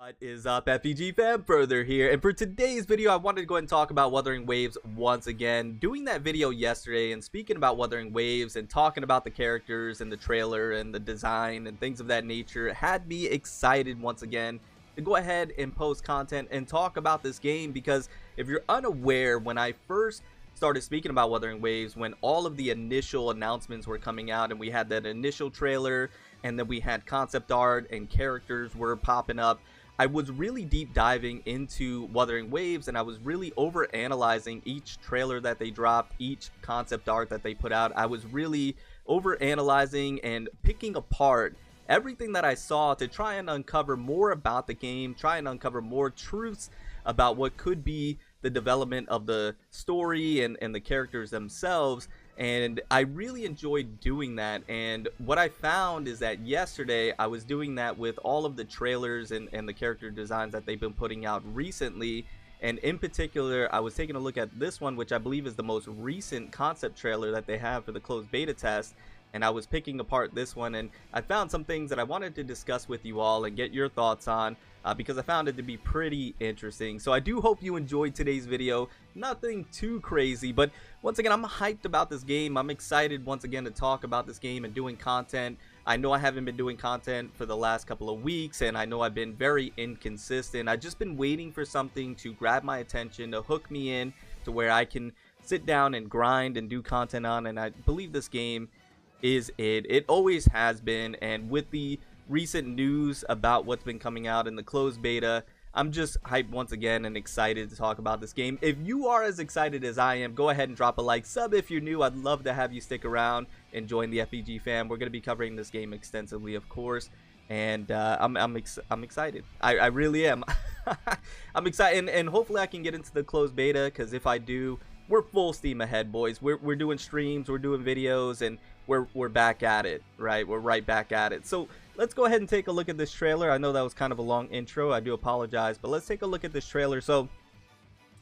What is up, FPG fam? Further here, and for today's video I wanted to go ahead and talk about Wuthering Waves once again. Doing that video yesterday and speaking about Wuthering Waves and talking about the characters and the trailer and the design and things of that nature had me excited once again to go ahead and post content and talk about this game, because if you're unaware, when I first started speaking about Wuthering Waves, when all of the initial announcements were coming out and we had that initial trailer and then we had concept art and characters were popping up, I was really deep diving into Wuthering Waves, and I was really over analyzing each trailer that they dropped, each concept art that they put out. I was really over analyzing and picking apart everything that I saw to try and uncover more about the game, try and uncover more truths about what could be the development of the story and the characters themselves. And I really enjoyed doing that. And what I found is that yesterday I was doing that with all of the trailers and the character designs that they've been putting out recently. And in particular, I was taking a look at this one, which I believe is the most recent concept trailer that they have for the closed beta test. And I was picking apart this one, and I found some things that I wanted to discuss with you all and get your thoughts on, because I found it to be pretty interesting. So I do hope you enjoyed today's video. Nothing too crazy, but once again, I'm hyped about this game. I'm excited once again to talk about this game and doing content. I know I haven't been doing content for the last couple of weeks, and I know I've been very inconsistent. I've just been waiting for something to grab my attention, to hook me in to where I can sit down and grind and do content on, and I believe this game is it. It always has been, and with the recent news about what's been coming out in the closed beta, I'm just hyped once again and excited to talk about this game. If you are as excited as I am, go ahead and drop a like, sub if you're new. I'd love to have you stick around and join the FPG fam. We're going to be covering this game extensively, of course, and I'm excited. I really am. I'm excited, and hopefully I can get into the closed beta, because if I do, we're full steam ahead, boys. We're doing streams, we're doing videos, and we're back at it, right? We're right back at it. So let's go ahead and take a look at this trailer. I know that was kind of a long intro, I do apologize, but let's take a look at this trailer. So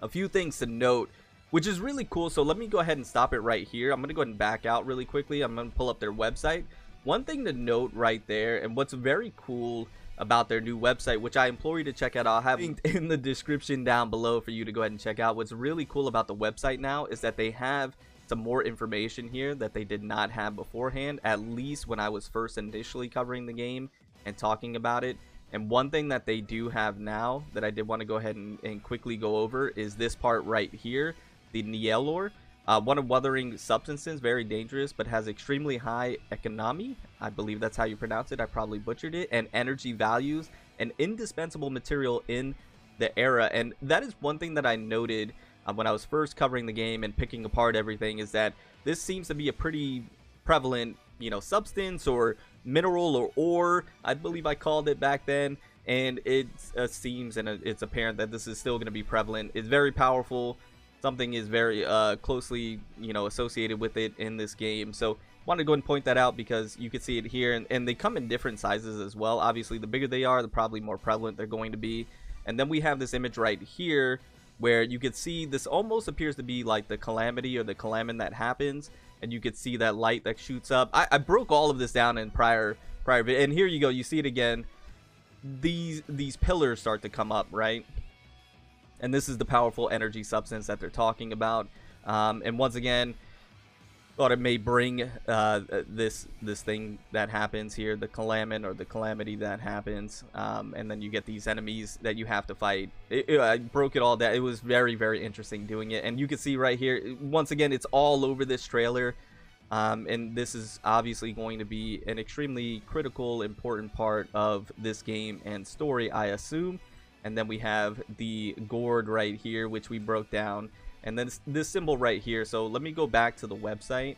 a few things to note, which is really cool. So let me go ahead and stop it right here. I'm gonna go ahead and back out really quickly. I'm gonna pull up their website. One thing to note right there, and what's very cool about their new website, which I implore you to check out, I'll have it in the description down below for you to go ahead and check out. What's really cool about the website now is that they have some more information here that they did not have beforehand, at least when I was first initially covering the game and talking about it. And one thing that they do have now that I did want to go ahead and quickly go over is this part right here, the Trailier. One of Wuthering substances, very dangerous, but has extremely high economy. I believe that's how you pronounce it. I probably butchered it. And energy values, an indispensable material in the era. And that is one thing that I noted when I was first covering the game and picking apart everything, is that this seems to be a pretty prevalent, substance or mineral or ore, I believe I called it back then. And it seems and it's apparent that this is still going to be prevalent. It's very powerful. Something is very closely, associated with it in this game. So wanted to go and point that out because you can see it here, and they come in different sizes as well. Obviously, the bigger they are, the probably more prevalent they're going to be. And then we have this image right here where you can see this almost appears to be like the calamity or the calamin that happens, and you can see that light that shoots up. I broke all of this down in prior video, and here you go, you see it again. These pillars start to come up, right? And this is the powerful energy substance that they're talking about. And once again, thought it may bring this thing that happens here, the calamin or the calamity that happens, and then you get these enemies that you have to fight. I broke it all down. It was very, very interesting doing it, and you can see right here, once again, it's all over this trailer, and this is obviously going to be an extremely critical, important part of this game and story, I assume. And then we have the gourd right here, which we broke down. And then this symbol right here. So let me go back to the website.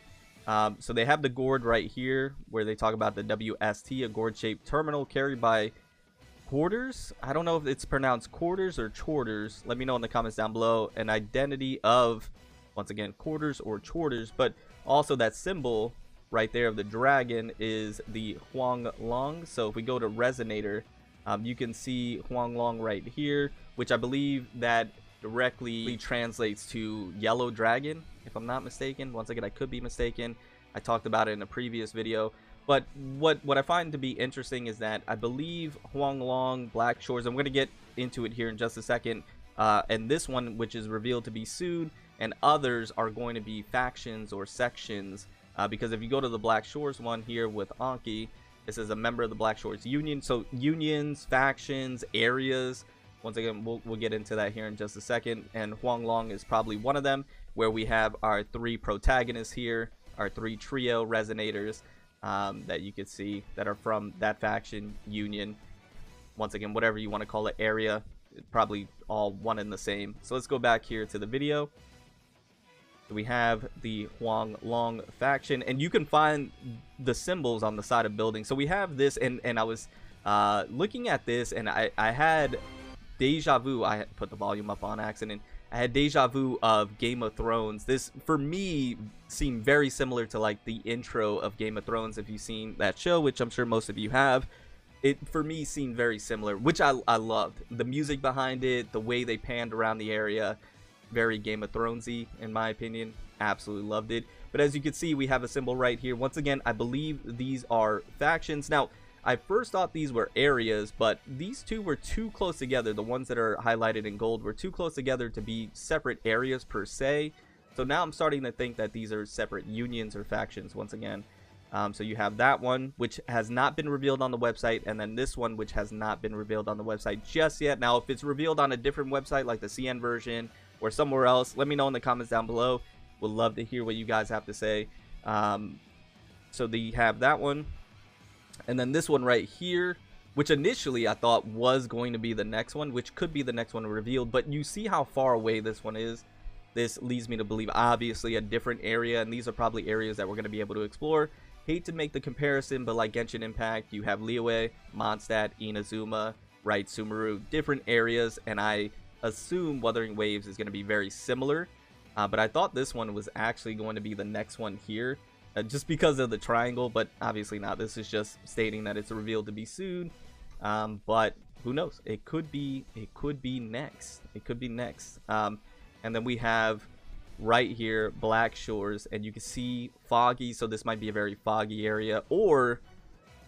So they have the gourd right here where they talk about the WST, a gourd-shaped terminal carried by quarters. I don't know if it's pronounced quarters or chorders. Let me know in the comments down below. An identity of, once again, quarters or chorders. But also that symbol right there of the dragon is the Huang Long. So if we go to Resonator, you can see Huang Long right here, which I believe that directly translates to yellow dragon, if I'm not mistaken. Once again, I could be mistaken. I talked about it in a previous video. But what I find to be interesting is that I believe Huanglong, Black Shores, I'm going to get into it here in just a second, and this one, which is revealed to be Sood, and others are going to be factions or sections, because if you go to the Black Shores one here with Anki, it says a member of the Black Shores Union. So unions, factions, areas. Once again, we'll get into that here in just a second. And Huanglong is probably one of them, where we have our 3 protagonists here, our 3 trio Resonators, that you can see that are from that faction, union, once again, whatever you want to call it, area, probably all one and the same. So let's go back here to the video. We have the Huanglong faction, and you can find the symbols on the side of buildings. So we have this, and I was looking at this, and I had deja vu. I put the volume up on accident. I had deja vu of Game of Thrones. This, for me, seemed very similar to like the intro of Game of Thrones, if you've seen that show, which I'm sure most of you have. It, for me, seemed very similar, which I loved. The music behind it, the way they panned around the area, very Game of Thronesy in my opinion. Absolutely loved it. But as you can see, we have a symbol right here. Once again, I believe these are factions. Now, I first thought these were areas, but these two were too close together. The ones that are highlighted in gold were too close together to be separate areas per se. So now I'm starting to think that these are separate unions or factions once again. So you have that one, which has not been revealed on the website, and then this one, which has not been revealed on the website just yet. Now, if it's revealed on a different website, like the CN version or somewhere else, let me know in the comments down below. Would love to hear what you guys have to say. So you have that one. And then this one right here, which initially I thought was going to be the next one, which could be the next one revealed. But you see how far away this one is. This leads me to believe, obviously, a different area. And these are probably areas that we're going to be able to explore. Hate to make the comparison, but like Genshin Impact, you have Liyue, Mondstadt, Inazuma, right, Sumeru, different areas. And I assume Wuthering Waves is going to be very similar. But I thought this one was actually going to be the next one here. Just because of the triangle, but obviously not. This is just stating that it's revealed to be soon. But who knows? It could be next. It could be next. And then we have right here Black Shores, and you can see foggy, so this might be a very foggy area. Or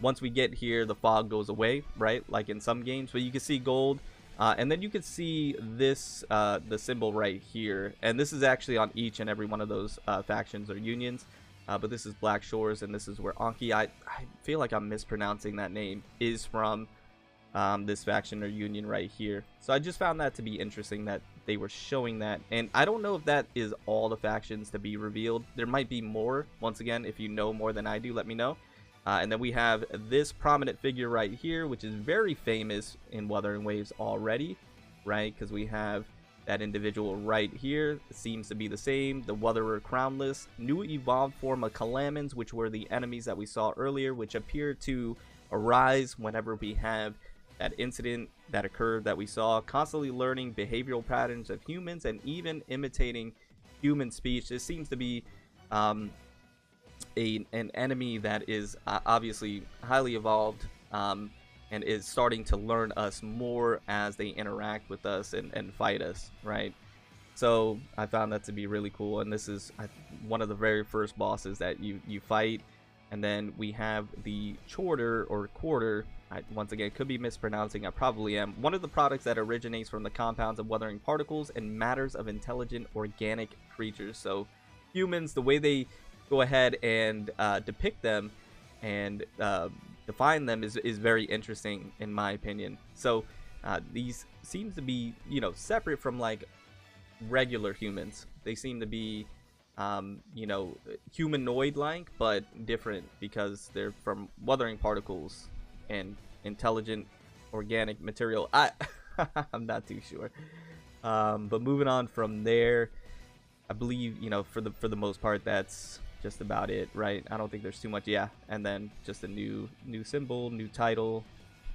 once we get here, the fog goes away, right? Like in some games, but you can see gold. And then you can see this, the symbol right here. And this is actually on each and every one of those factions or unions. But this is Black Shores, and this is where Anki, I feel like I'm mispronouncing that name, is from this faction or union right here. So I just found that to be interesting that they were showing that. And I don't know if that is all the factions to be revealed. There might be more. Once again, if you know more than I do, let me know. And then we have this prominent figure right here, which is very famous in Wuthering Waves already, right? Because we have that individual right here. Seems to be the same. The Wutherer Crownless. New evolved form of Calamans, which were the enemies that we saw earlier, which appear to arise whenever we have that incident that occurred that we saw. Constantly learning behavioral patterns of humans and even imitating human speech. This seems to be an enemy that is obviously highly evolved, and is starting to learn us more as they interact with us and fight us, right? So I found that to be really cool, and this is one of the very first bosses that you fight. And then we have the Chorter or Quarter. Once again, could be mispronouncing, I probably am. One of the products that originates from the compounds of weathering particles and matters of intelligent organic creatures. So humans, the way they go ahead and depict them and define them is very interesting in my opinion. So these seems to be, you know, separate from like regular humans. They seem to be you know, humanoid like, but different because they're from weathering particles and intelligent organic material. I'm not too sure. But moving on from there, I believe, you know, for the most part, that's just about it, right? I don't think there's too much. Yeah, and then just a new symbol, new title,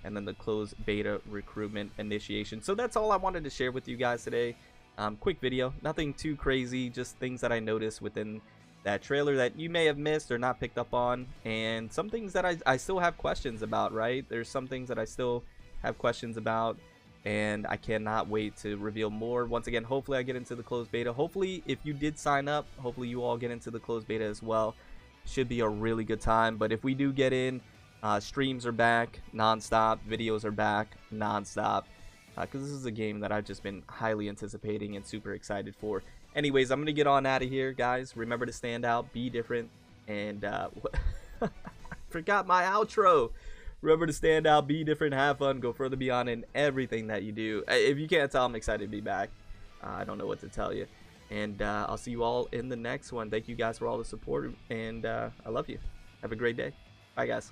and then the closed beta recruitment initiation. So that's all I wanted to share with you guys today. Quick video, nothing too crazy, just things that I noticed within that trailer that you may have missed or not picked up on, and some things that I still have questions about, right? There's some things that I still have questions about, and I cannot wait to reveal more. Once again, hopefully I get into the closed beta. Hopefully, if you did sign up, hopefully you all get into the closed beta as well. should be a really good time. But if we do get in, streams are back non-stop, videos are back non-stop, because this is a game that I've just been highly anticipating and super excited for. Anyways, I'm gonna get on out of here, guys. Remember to stand out, be different, and I forgot my outro. Remember to stand out, be different, have fun, go further beyond in everything that you do. If you can't tell, I'm excited to be back. I don't know what to tell you. And I'll see you all in the next one. Thank you guys for all the support, and I love you. Have a great day. Bye, guys.